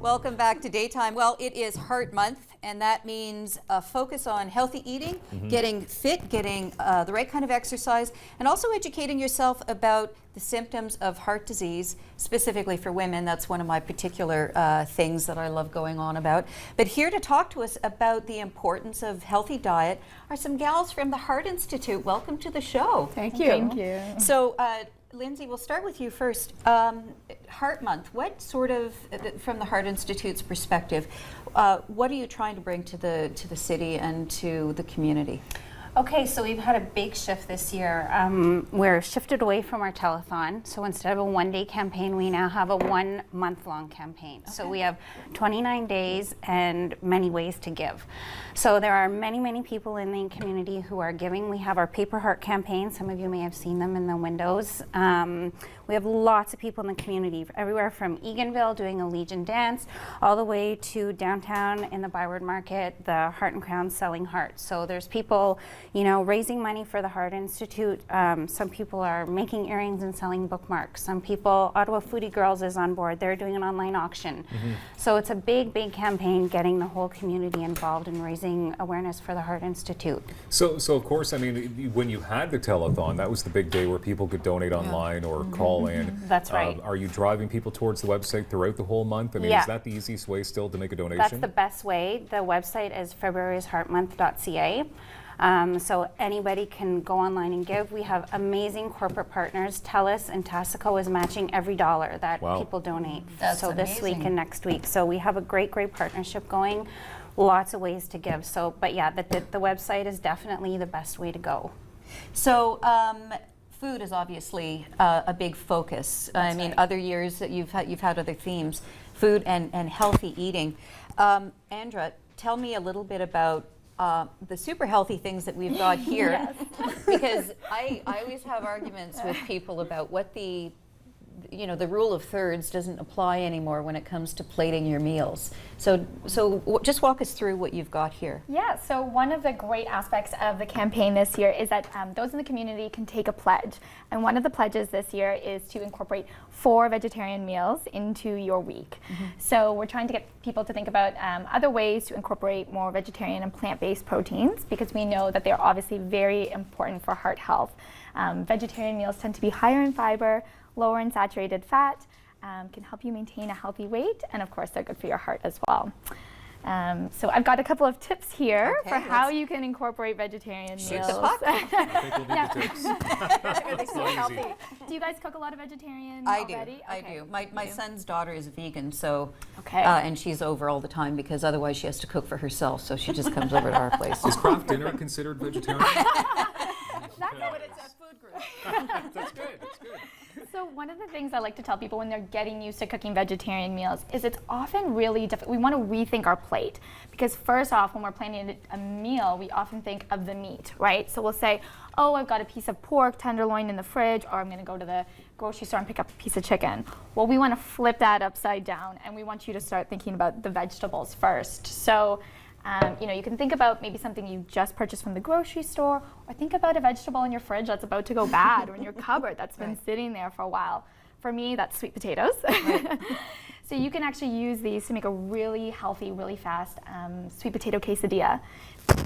Welcome back to Daytime. Well, it is Heart Month, and that means a focus on healthy eating, getting fit, getting the right kind of exercise, and also educating yourself about the symptoms of heart disease, specifically for women. That's one of my particular things that I love going on about. But here to talk to us about the importance of healthy diet are some gals from the Heart Institute. Welcome to the show. Thank you. Thank you. So, Lindsay, we'll start with you first. Heart Month, what sort of, from the Heart Institute's perspective, what are you trying to bring to the city and to the community? Okay, so we've had a big shift this year. We're shifted away from our telethon. So instead of a one-day campaign, we now have a 1 month-long campaign. Okay. So we have 29 days and many ways to give. So there are many, many people in the community who are giving. We have our Paper Heart campaign. Some of you may have seen them in the windows. We have lots of people in the community, everywhere from Eganville doing a Legion dance, all the way to downtown in the Byward Market, the Heart and Crown selling hearts. So there's people, you know, raising money for the Heart Institute. Some people are making earrings and selling bookmarks. Some people, Ottawa Foodie Girls is on board. They're doing an online auction. So it's a big, big campaign getting the whole community involved in raising awareness for the Heart Institute. So of course, I mean, when you had the telethon, that was the big day where people could donate online or call in. That's right. Are you driving people towards the website throughout the whole month? I mean, is that the easiest way still to make a donation? That's the best way. The website is february'sheartmonth.ca. So anybody can go online and give. We have amazing corporate partners. TELUS and Tassico is matching every dollar that people donate. That's so this amazing. week and next week. So we have a great, great partnership going. Lots of ways to give. So, but yeah, the website is definitely the best way to go. So, food is obviously a big focus. I mean, other years that you've had other themes, food and healthy eating. Andra, tell me a little bit about the super healthy things that we've got here, because I always have arguments with people about what the rule of thirds doesn't apply anymore when it comes to plating your meals. So just walk us through what you've got here. Yeah, so one of the great aspects of the campaign this year is that those in the community can take a pledge. And one of the pledges this year is to incorporate 4 vegetarian meals into your week. So we're trying to get people to think about other ways to incorporate more vegetarian and plant-based proteins, because we know that they're obviously very important for heart health. Vegetarian meals tend to be higher in fiber, lower in saturated fat, can help you maintain a healthy weight, and of course they're good for your heart as well. So I've got a couple of tips here for how you can incorporate vegetarian meals. The puck. I think we'll need the tips. They're so healthy. Do you guys cook a lot of vegetarian already? I do. My son's daughter is vegan, so and she's over all the time because otherwise she has to cook for herself, so she just comes over to our place. Is craft dinner considered vegetarian? It's a food group. That's good. That's good. So one of the things I like to tell people when they're getting used to cooking vegetarian meals is it's often really difficult. We want to rethink our plate, because first off, when we're planning a meal, we often think of the meat, right? So we'll say, oh, I've got a piece of pork tenderloin in the fridge, or I'm going to go to the grocery store and pick up a piece of chicken. Well, we want to flip that upside down, and we want you to start thinking about the vegetables first. So you can think about maybe something you just purchased from the grocery store, or think about a vegetable in your fridge that's about to go bad, or in your cupboard that's been sitting there for a while. For me, that's sweet potatoes. So you can actually use these to make a really healthy, really fast sweet potato quesadilla.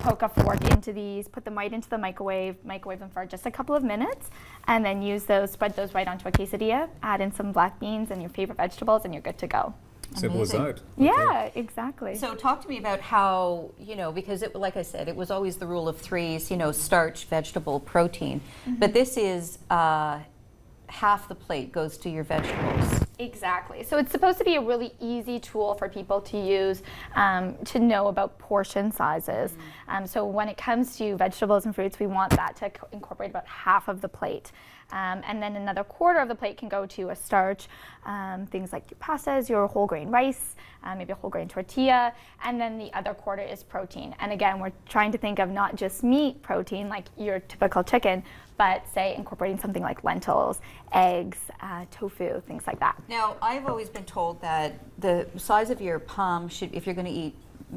Poke a fork into these, put them right into the microwave them for just a couple of minutes, and then spread those right onto a quesadilla, add in some black beans and your favorite vegetables, and you're good to go. Simple as that. Yeah, exactly. So talk to me about how, because like I said, it was always the rule of threes, starch, vegetable, protein. But this is half the plate goes to your vegetables. Exactly. So it's supposed to be a really easy tool for people to use to know about portion sizes. So when it comes to vegetables and fruits, we want that to incorporate about half of the plate. And then another quarter of the plate can go to a starch, things like your pastas, your whole grain rice, maybe a whole grain tortilla, and then the other quarter is protein. And again, we're trying to think of not just meat protein like your typical chicken, but say incorporating something like lentils, eggs, tofu, things like that. Now, I've always been told that the size of your palm should, if you're going to eat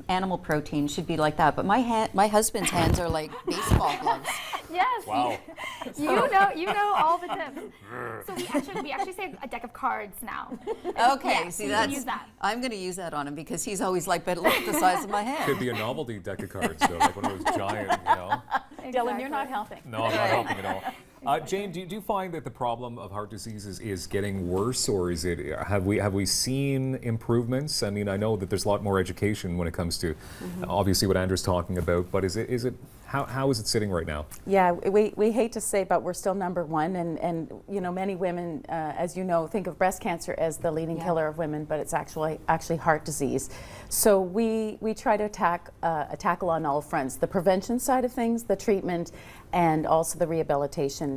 animal protein, should be like that. But my husband's hands are like baseball gloves. Yes. Wow. You know all the tips. So we actually say a deck of cards now. Okay, Yeah, see you can that's, use that. I'm going to use that on him because he's always like, but look at the size of my hand. Could be a novelty deck of cards, though, like one of those giant, you know. Dylan, you're not helping. No, I'm not helping at all. Jane, do you find that the problem of heart disease is getting worse, or is it have we seen improvements? I mean, I know that there's a lot more education when it comes to obviously what Andrew's talking about, but is it how is it sitting right now? Yeah, we hate to say, but we're still number one, and you know, many women, as you know, think of breast cancer as the leading killer of women, but it's actually heart disease. So we try to tackle on all fronts: the prevention side of things, the treatment, and also the rehabilitation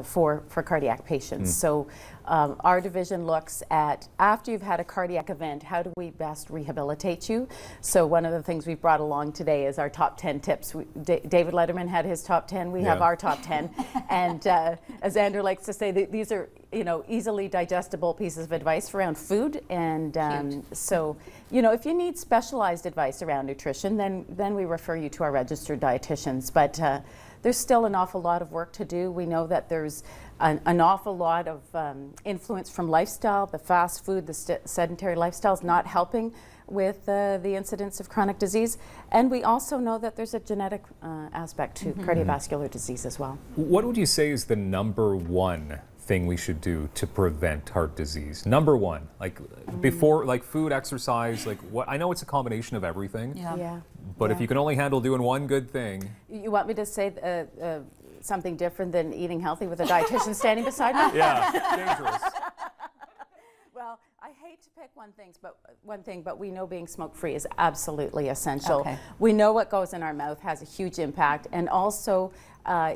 for cardiac patients. So our division looks at, after you've had a cardiac event, how do we best rehabilitate you? So one of the things we've brought along today is our top 10 tips. David Letterman had his top 10, we have our top 10. And as Andrew likes to say, these are, you know, easily digestible pieces of advice around food. And so, you know, if you need specialized advice around nutrition, then we refer you to our registered dietitians. But there's still an awful lot of work to do. We know that there's an awful lot of influence from lifestyle. The fast food, the sedentary lifestyle is not helping with the incidence of chronic disease. And we also know that there's a genetic aspect to cardiovascular disease as well. What would you say is the number one thing we should do to prevent heart disease? Number one, like before, like food, exercise, like what? I know it's a combination of everything. Yeah. But if you can only handle doing one good thing. You want me to say something different than eating healthy with a dietitian standing beside me? Yeah, dangerous. Well, I hate to pick one thing, but we know being smoke-free is absolutely essential. Okay. We know what goes in our mouth has a huge impact, and also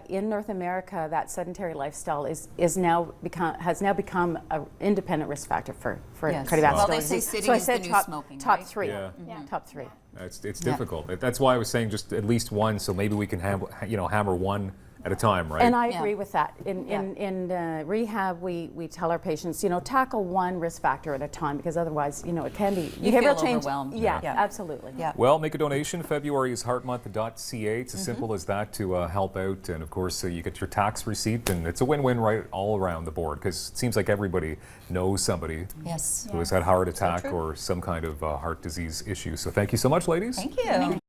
in North America, that sedentary lifestyle has now become an independent risk factor for cardiovascular Well, they say disease. sitting so I is said the new top, smoking, top right? three. Yeah. Top three. It's difficult. That's why I was saying just at least one, so maybe we can hammer one at a time, right? And I agree with that. In rehab, we tell our patients, you know, tackle one risk factor at a time, because otherwise, you know, it can be You behavioral feel change. overwhelmed. Yeah, Yeah. absolutely. Yeah. Well, make a donation. February is heartmonth.ca. It's as simple as that to help out. And of course, you get your tax receipt, and it's a win-win right all around the board, because it seems like everybody knows somebody Yes. who has had heart attack true. or some kind of heart disease issue. So thank you so much, ladies. Thank you.